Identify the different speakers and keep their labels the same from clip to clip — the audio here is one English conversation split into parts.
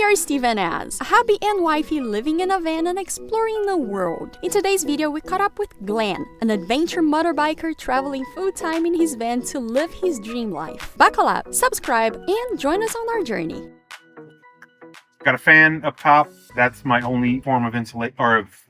Speaker 1: are Steve and Az, a hubby and wifey living in a van and exploring the world. In today's video, we caught up with Glen, an adventure motorbiker traveling full-time in his van to live his dream life. Buckle up, subscribe, and join us on our journey.
Speaker 2: Got a fan up top. That's my only form of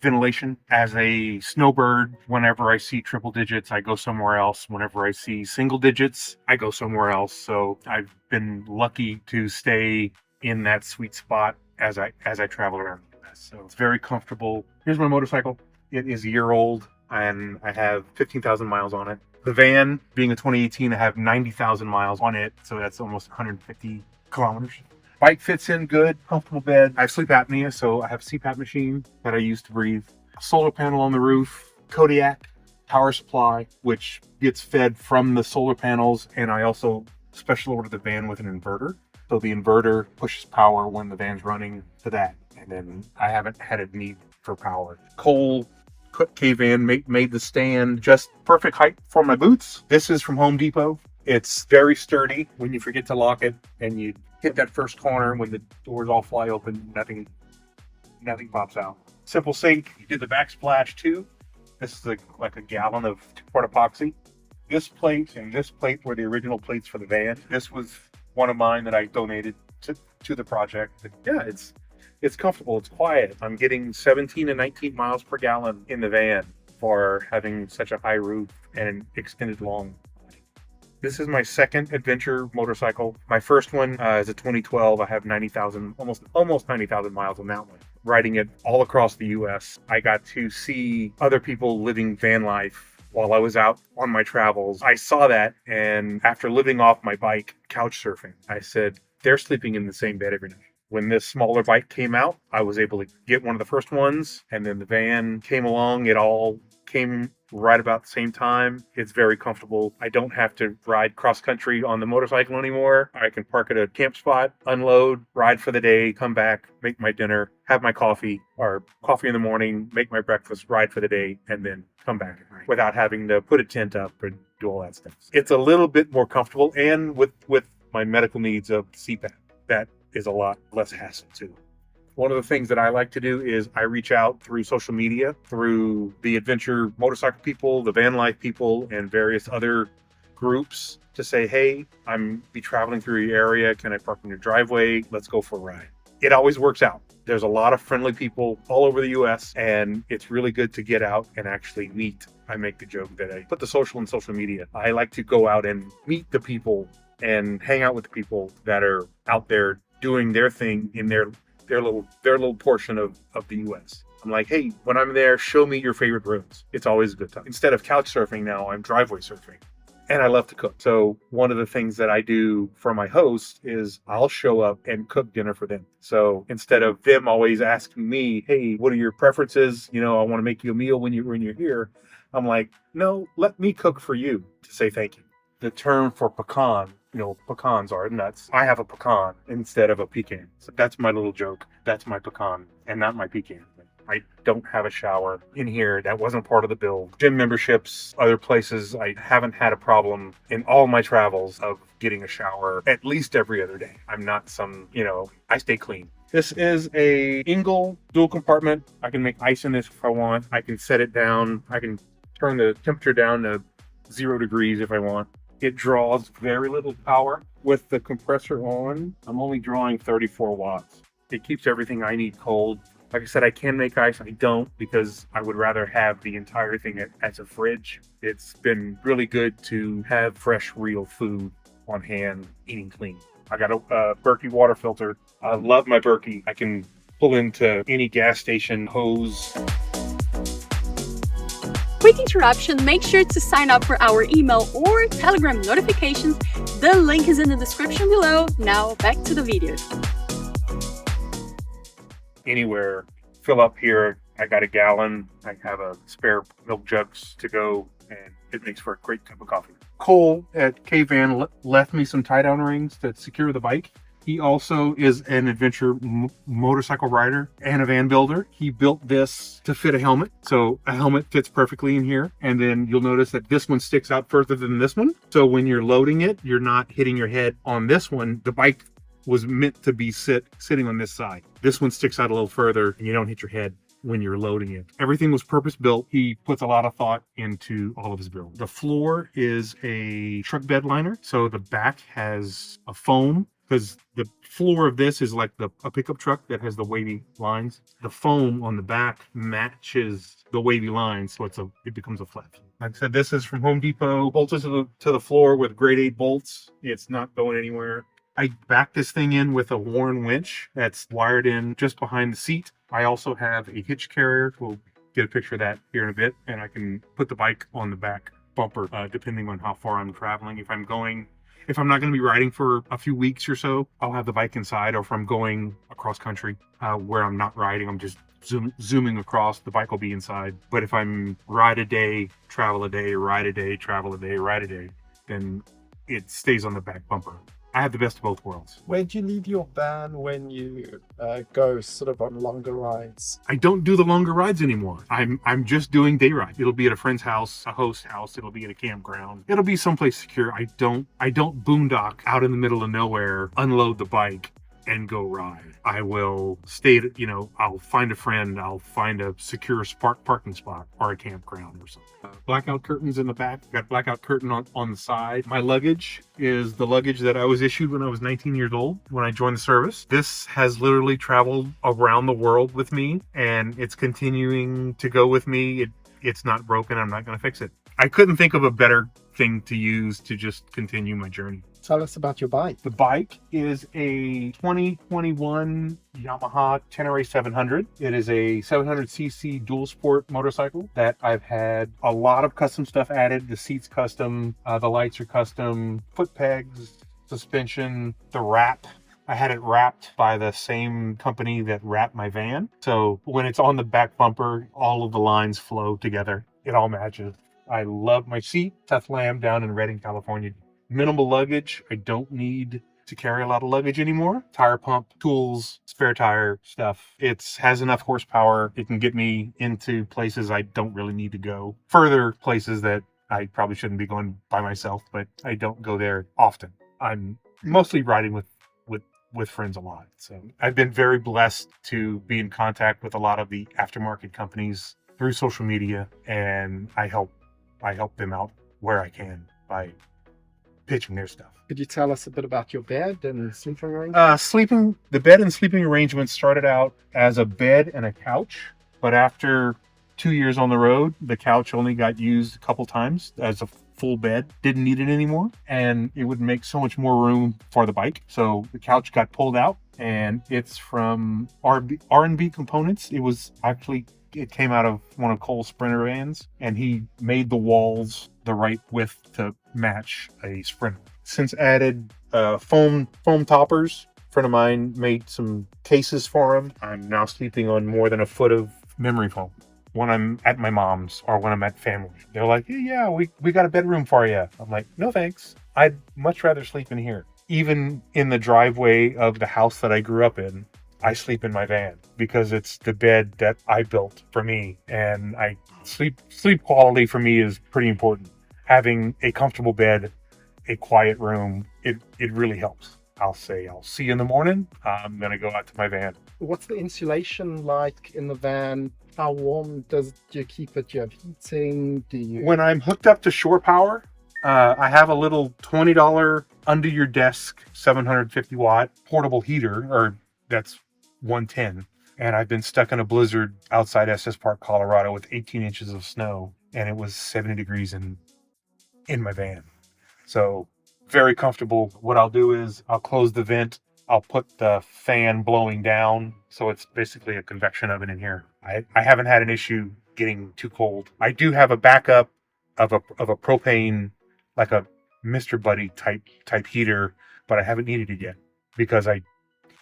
Speaker 2: ventilation. As a snowbird, whenever I see triple digits, I go somewhere else. Whenever I see single digits, I go somewhere else. So I've been lucky to stay in that sweet spot as I travel around the US. So it's very comfortable. Here's my motorcycle. It is a year old and I have 15,000 miles on it. The van, being a 2018, I have 90,000 miles on it. So that's almost 150 kilometers. Bike fits in good, comfortable bed. I have sleep apnea, so I have a CPAP machine that I use to breathe. A solar panel on the roof, Kodiak power supply, which gets fed from the solar panels, and I also special order the van with an inverter. So the inverter pushes power when the van's running to that, and then I haven't had a need for power. Cole K-Van made the stand just perfect height for my boots. This is from Home Depot. It's very sturdy. When you forget to lock it and you hit that first corner, when the doors all fly open, nothing pops out. Simple sink. You did the backsplash too. This is like a gallon of two-part epoxy. This plate and this plate were the original plates for the van. This was one of mine that I donated to the project. But yeah, it's comfortable. It's quiet. I'm getting 17 and 19 miles per gallon in the van for having such a high roof and an extended long. This is my second adventure motorcycle. My first one is a 2012. I have 90,000, almost 90,000 miles on that one. Riding it all across the US. I got to see other people living van life while I was out on my travels. I saw that, and after living off my bike, couch surfing, I said, they're sleeping in the same bed every night. When this smaller bike came out, I was able to get one of the first ones, and then the van came along. It all came right about the same time. It's very comfortable. I don't have to ride cross country on the motorcycle anymore. I can park at a camp spot, unload, ride for the day, come back, make my dinner, have my coffee in the morning, make my breakfast, ride for the day, and then come back at night without having to put a tent up and do all that stuff. It's a little bit more comfortable, and with my medical needs of CPAP, that is a lot less hassle too. One of the things that I like to do is I reach out through social media, through the adventure motorcycle people, the van life people, and various other groups to say, hey, I'm be traveling through your area. Can I park in your driveway? Let's go for a ride. It always works out. There's a lot of friendly people all over the US, and it's really good to get out and actually meet. I make the joke that I put the social in social media. I like to go out and meet the people and hang out with the people that are out there doing their thing in their little portion of the US. I'm like, hey, when I'm there, show me your favorite roads. It's always a good time. Instead of couch surfing now, I'm driveway surfing. And I love to cook. So one of the things that I do for my host is I'll show up and cook dinner for them. So instead of them always asking me, hey, what are your preferences? I want to make you a meal when you're here. I'm like, no, let me cook for you to say thank you. The term for pecan, pecans are nuts. I have a pecan instead of a pecan. So that's my little joke. That's my pecan and not my pecan. I don't have a shower in here. That wasn't part of the bill. Gym memberships, other places, I haven't had a problem in all my travels of getting a shower at least every other day. I'm not I stay clean. This is a Engel dual compartment. I can make ice in this if I want. I can set it down. I can turn the temperature down to 0 degrees if I want. It draws very little power. With the compressor on, I'm only drawing 34 watts. It keeps everything I need cold. Like I said, I can make ice. I don't because I would rather have the entire thing as a fridge. It's been really good to have fresh, real food on hand, eating clean. I got a Berkey water filter. I love my Berkey. I can pull into any gas station hose.
Speaker 1: Quick interruption, make sure to sign up for our email or Telegram notifications. The link is in the description below. Now back to the video.
Speaker 2: Anywhere, fill up here. I got a gallon. I have a spare milk jugs to go, and it makes for a great cup of coffee. Cole at K-Van left me some tie-down rings to secure the bike. He also is an adventure motorcycle rider and a van builder. He built this to fit a helmet. So a helmet fits perfectly in here. And then you'll notice that this one sticks out further than this one. So when you're loading it, you're not hitting your head on this one. The bike was meant to be sitting on this side. This one sticks out a little further and you don't hit your head when you're loading it. Everything was purpose built. He puts a lot of thought into all of his builds. The floor is a truck bed liner. So the back has a foam, because the floor of this is like a pickup truck that has the wavy lines. The foam on the back matches the wavy lines, so it becomes a flat. Like I said, this is from Home Depot, bolted to the floor with grade 8 bolts. It's not going anywhere. I backed this thing in with a Warren winch that's wired in just behind the seat. I also have a hitch carrier. We'll get a picture of that here in a bit, and I can put the bike on the back bumper depending on how far I'm traveling. If I'm not going to be riding for a few weeks or so, I'll have the bike inside. Or if I'm going across country where I'm not riding, I'm just zooming across, the bike will be inside. But if I'm ride a day, travel a day, ride a day, travel a day, ride a day, then it stays on the back bumper. I have the best of both worlds.
Speaker 3: Where do you leave your van when you go sort of on longer rides?
Speaker 2: I don't do the longer rides anymore. I'm just doing day rides. It'll be at a friend's house, a host house. It'll be at a campground. It'll be someplace secure. I don't boondock out in the middle of nowhere, unload the bike, and go ride. I will stay at, I'll find a friend, I'll find a secure parking spot or a campground or something. Blackout curtains in the back, got blackout curtain on the side. My luggage is the luggage that I was issued when I was 19 years old when I joined the service. This has literally traveled around the world with me, and it's continuing to go with me. It's not broken. I'm not going to fix it. I couldn't think of a better thing to use to just continue my journey.
Speaker 3: Tell us about your bike.
Speaker 2: The bike is a 2021 Yamaha Tenere 700. It is a 700cc dual sport motorcycle that I've had a lot of custom stuff added. The seat's custom, the lights are custom, foot pegs, suspension, the wrap. I had it wrapped by the same company that wrapped my van. So when it's on the back bumper, all of the lines flow together. It all matches. I love my seat. Seth Lamb down in Redding, California. Minimal luggage. I don't need to carry a lot of luggage anymore. Tire pump, tools, spare tire stuff. It has enough horsepower. It can get me into places I don't really need to go. Further places that I probably shouldn't be going by myself, but I don't go there often. I'm mostly riding with friends a lot. So I've been very blessed to be in contact with a lot of the aftermarket companies through social media, and I help them out where I can by pitching their stuff.
Speaker 3: Could you tell us a bit about your bed and sleeping arrangement?
Speaker 2: The bed and sleeping arrangement started out as a bed and a couch, but after 2 years on the road, the couch only got used a couple times as a full bed. Didn't need it anymore, and it would make so much more room for the bike. So the couch got pulled out, and it's from R&B Components. It came out of one of Cole's Sprinter vans, and he made the walls the right width to match a Sprinter. Since added foam toppers, a friend of mine made some cases for him. I'm now sleeping on more than a foot of memory foam when I'm at my mom's or when I'm at family. They're like, yeah, we got a bedroom for you. I'm like, no thanks. I'd much rather sleep in here. Even in the driveway of the house that I grew up in, I sleep in my van because it's the bed that I built for me, and sleep quality for me is pretty important. Having a comfortable bed, a quiet room, it really helps. I'll say, I'll see you in the morning. I'm going to go out to my van.
Speaker 3: What's the insulation like in the van? How warm do you keep it? Do you have heating?
Speaker 2: When I'm hooked up to shore power, I have a little $20 under your desk 750 watt portable heater, or that's 110. And I've been stuck in a blizzard outside Estes Park, Colorado with 18 inches of snow, and it was 70 degrees in my van. So very comfortable. What I'll do is I'll close the vent. I'll put the fan blowing down. So it's basically a convection oven in here. I haven't had an issue getting too cold. I do have a backup of a propane, like a Mr. Buddy type heater, but I haven't needed it yet because I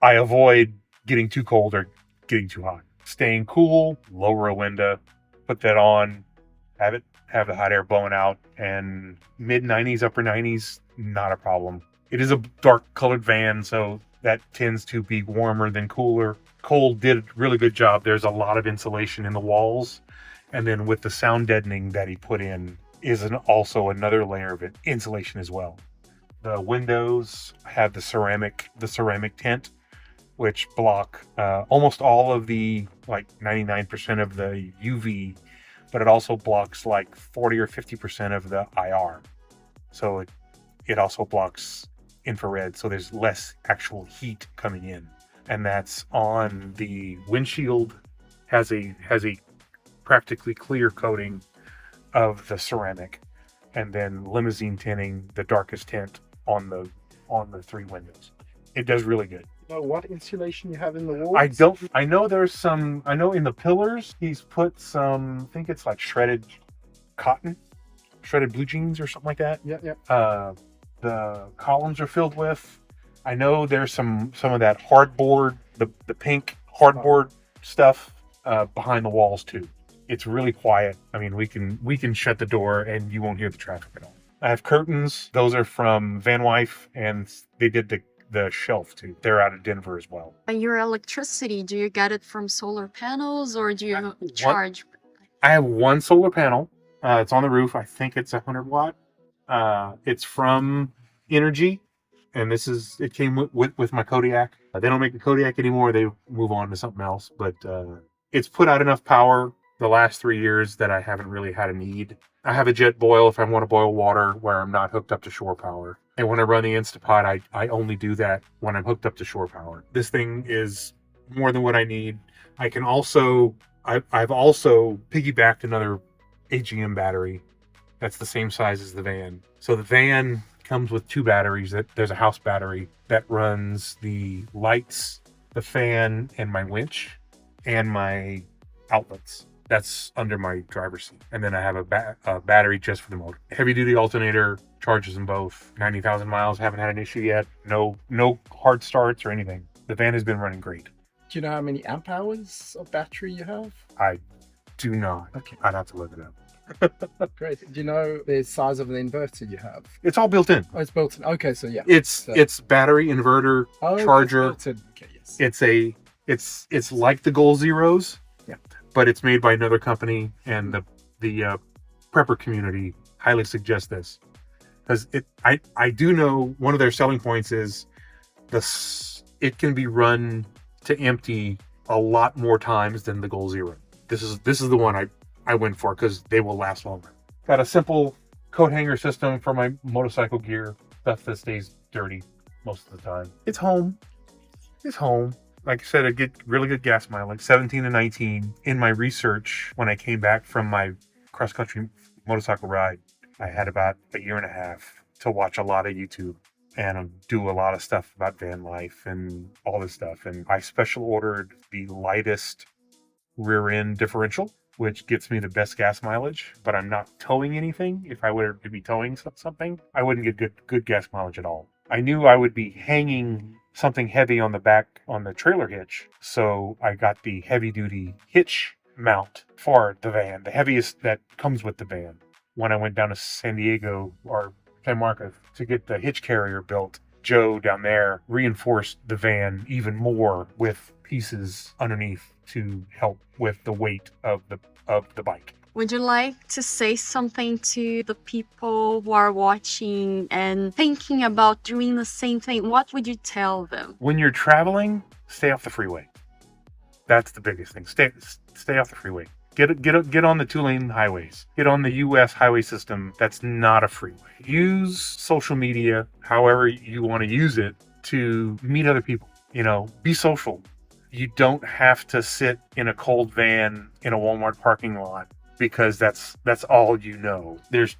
Speaker 2: avoid getting too cold or getting too hot. Staying cool, lower a window, put that on, have the hot air blowing out, and mid 90s, upper 90s, not a problem. It is a dark colored van, so that tends to be warmer than cooler. Cole did a really good job. There's a lot of insulation in the walls, and then with the sound deadening that he put in is also another layer of insulation as well. The windows have the ceramic tent, which block almost all of the, like 99% of the UV, but it also blocks like 40 or 50% of the IR. So it also blocks infrared, so there's less actual heat coming in. And that's on the windshield, has a practically clear coating of the ceramic, and then limousine tinting, the darkest tint on the 3 windows. It does really good.
Speaker 3: You know what insulation you have in the walls?
Speaker 2: I know there's some, I know in the pillars he's put some, I think it's like shredded cotton, shredded blue jeans or something like that.
Speaker 3: Yeah.
Speaker 2: The columns are filled with, I know there's some of that hardboard, the pink hardboard stuff behind the walls too. It's really quiet. I mean, we can shut the door and you won't hear the traffic at all. I have curtains. Those are from Van Life, and they did the shelf too. They're out of Denver as well.
Speaker 1: And your electricity, do you get it from solar panels or do you charge?
Speaker 2: I have one solar panel. It's on the roof. I think it's 100 watt. It's from Energy, and it came with my Kodiak. They don't make the Kodiak anymore. They move on to something else, but it's put out enough power the last 3 years that I haven't really had a need. I have a jet boil if I want to boil water where I'm not hooked up to shore power. And when I run the Instapot, I only do that when I'm hooked up to shore power. This thing is more than what I need. I can also, I've also piggybacked another AGM battery that's the same size as the van. So the van comes with 2 batteries. There's a house battery that runs the lights, the fan, and my winch, and my outlets. That's under my driver's seat. And then I have a battery just for the motor. Heavy duty alternator, charges them both. 90,000 miles, haven't had an issue yet. No hard starts or anything. The van has been running great.
Speaker 3: Do you know how many amp hours of battery you have?
Speaker 2: I do not.
Speaker 3: Okay.
Speaker 2: I'd have to look it up.
Speaker 3: Great. Do you know the size of the inverter you have?
Speaker 2: It's all built in.
Speaker 3: Oh, it's built in. Okay, so yeah.
Speaker 2: It's battery, inverter, charger.
Speaker 3: It's built in. Okay, yes.
Speaker 2: It's like the Goal Zeros.
Speaker 3: Yeah.
Speaker 2: But it's made by another company, and the prepper community highly suggest this, because I do know one of their selling points is it can be run to empty a lot more times than the Goal Zero. This is the one I went for because they will last longer. Got a simple coat hanger system for my motorcycle gear, stuff that stays dirty most of the time. It's home. Like I said, I get really good gas mileage, 17 to 19. In my research, when I came back from my cross-country motorcycle ride, I had about a year and a half to watch a lot of YouTube and do a lot of stuff about van life and all this stuff. And I special ordered the lightest rear end differential, which gets me the best gas mileage, but I'm not towing anything. If I were to be towing something, I wouldn't get good gas mileage at all. I knew I would be hanging something heavy on the back on the trailer hitch, so I got the heavy duty hitch mount for the van, the heaviest that comes with the van. When I went down to San Diego or San Marcos to get the hitch carrier built, Joe down there reinforced the van even more with pieces underneath to help with the weight of the bike.
Speaker 1: Would you like to say something to the people who are watching and thinking about doing the same thing? What would you tell them?
Speaker 2: When you're traveling, stay off the freeway. That's the biggest thing. Stay off the freeway. Get on the 2-lane highways. Get on the U.S. highway system that's not a freeway. Use social media however you want to use it to meet other people. Be social. You don't have to sit in a cold van in a Walmart parking lot because that's all you know. There's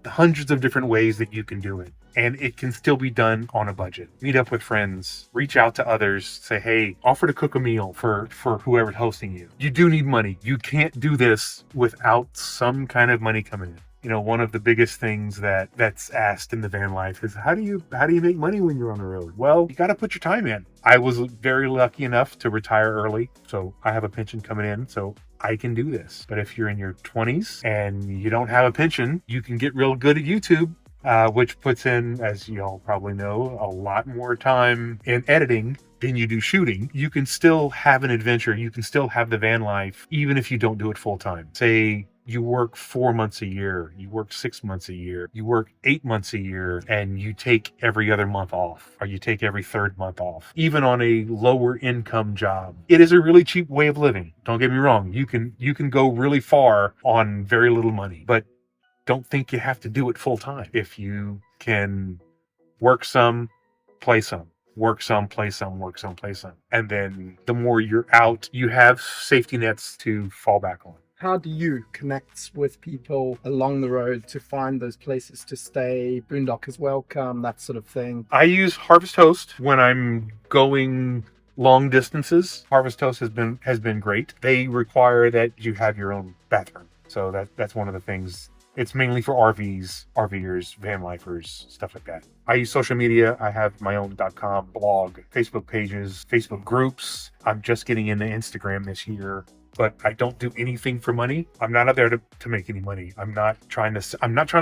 Speaker 2: hundreds of different ways that you can do it, and it can still be done on a budget. Meet up with friends, reach out to others, say, hey, offer to cook a meal for whoever's hosting you. You do need money. You can't do this without some kind of money coming in. One of the biggest things that's asked in the van life is how do you make money when you're on the road? Well, you got to put your time in. I was very lucky enough to retire early, so I have a pension coming in, so I can do this. But if you're in your 20s and you don't have a pension, you can get real good at YouTube, which puts in, as you all probably know, a lot more time in editing than you do shooting. You can still have an adventure. You can still have the van life, even if you don't do it full time. Say you work 4 months a year, you work 6 months a year, you work 8 months a year, and you take every other month off, or you take every third month off, even on a lower income job. It is a really cheap way of living. Don't get me wrong. You can go really far on very little money, but don't think you have to do it full time. If you can work some, play some. Work some, play some, work some, play some. And then the more you're out, you have safety nets to fall back on.
Speaker 3: How do you connect with people along the road to find those places to stay, boondockers welcome, that sort of thing?
Speaker 2: I use Harvest Host when I'm going long distances. Harvest Host has been great. They require that you have your own bathroom. So that's one of the things. It's mainly for RVs, RVers, van lifers, stuff like that. I use social media. I have my own .com blog, Facebook pages, Facebook groups. I'm just getting into Instagram this year, but I don't do anything for money. I'm not out there to make any money. I'm not trying to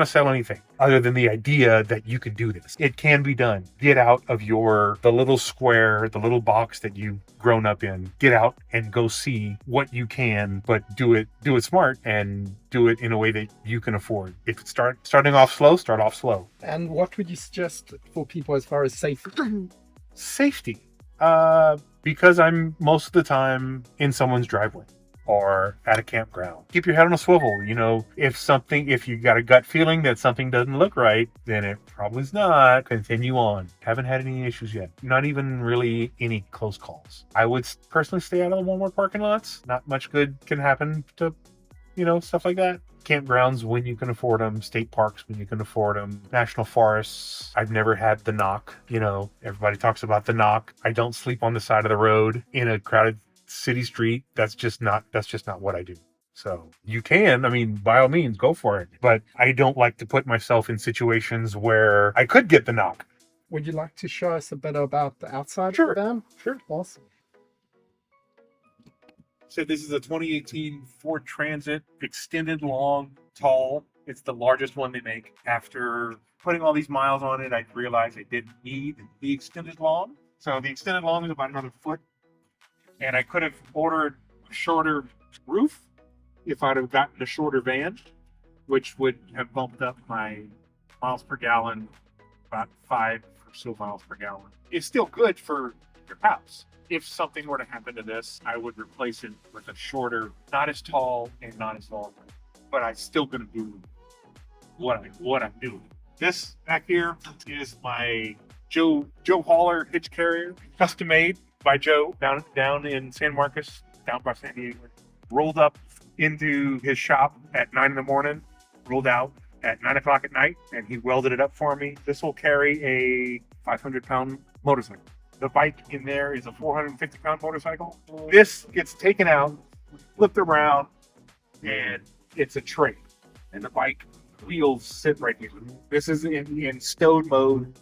Speaker 2: sell anything other than the idea that you can do this. It can be done. Get out of the little square, the little box that you've grown up in. Get out and go see what you can, but do it smart and do it in a way that you can afford. If it's starting off slow, start off slow.
Speaker 3: And what would you suggest for people as far as safety?
Speaker 2: Safety. Because I'm most of the time in someone's driveway or at a campground. Keep your head on a swivel. You know, if you got a gut feeling that something doesn't look right, then it probably is not. Continue on. Haven't had any issues yet. Not even really any close calls. I would personally stay out of the Walmart parking lots. Not much good can happen to, stuff like that. Campgrounds when you can afford them, state parks when you can afford them, national forests. I've never had the knock. Everybody talks about the knock. I don't sleep on the side of the road in a crowded city street. That's just not what I do. So you can, by all means, go for it. But I don't like to put myself in situations where I could get the knock.
Speaker 3: Would you like to show us a bit about the outside
Speaker 2: Sure.
Speaker 3: of the van?
Speaker 2: Sure.
Speaker 3: Awesome.
Speaker 2: So this is a 2018 Ford Transit, extended long, tall. It's the largest one they make. After putting all these miles on it, I realized I didn't need the extended long. So the extended long is about another foot. And I could have ordered a shorter roof if I'd have gotten a shorter van, which would have bumped up my miles per gallon about 5 or so miles per gallon. It's still good for your house. If something were to happen to this, I would replace it with a shorter, not as tall and not as long, but I'm still going to do what I'm doing. This back here is my Joe Hauler hitch carrier, custom made by Joe down in San Marcos, down by San Diego. Rolled up into his shop at 9 in the morning, rolled out at 9 o'clock at night, and he welded it up for me. This will carry a 500-pound motorcycle. The bike in there is a 450-pound motorcycle. This gets taken out, flipped around, and it's a tray. And the bike wheels sit right here. This is in stowed mode,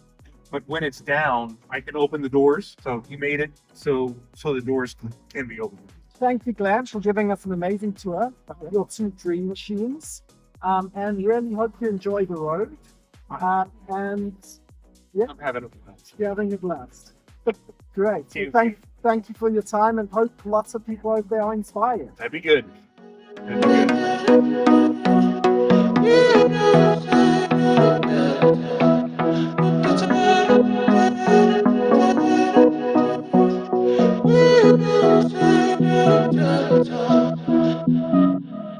Speaker 2: but when it's down, I can open the doors. So he made it so the doors can be opened.
Speaker 3: Thank you, Glenn, for giving us an amazing tour of your two dream machines. And really hope you enjoy the road. And yeah,
Speaker 2: I'm having a blast.
Speaker 3: you're having a blast. Great. So thank you for your time, and hope lots of people out there are inspired.
Speaker 2: That'd be good. That'd be good.